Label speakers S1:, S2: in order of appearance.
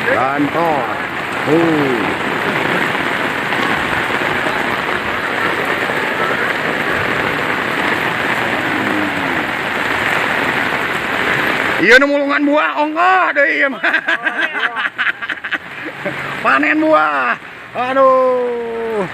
S1: Kantor. Iya nu mulungan buah ongkah deh iya mah. Panen buah. Aduh.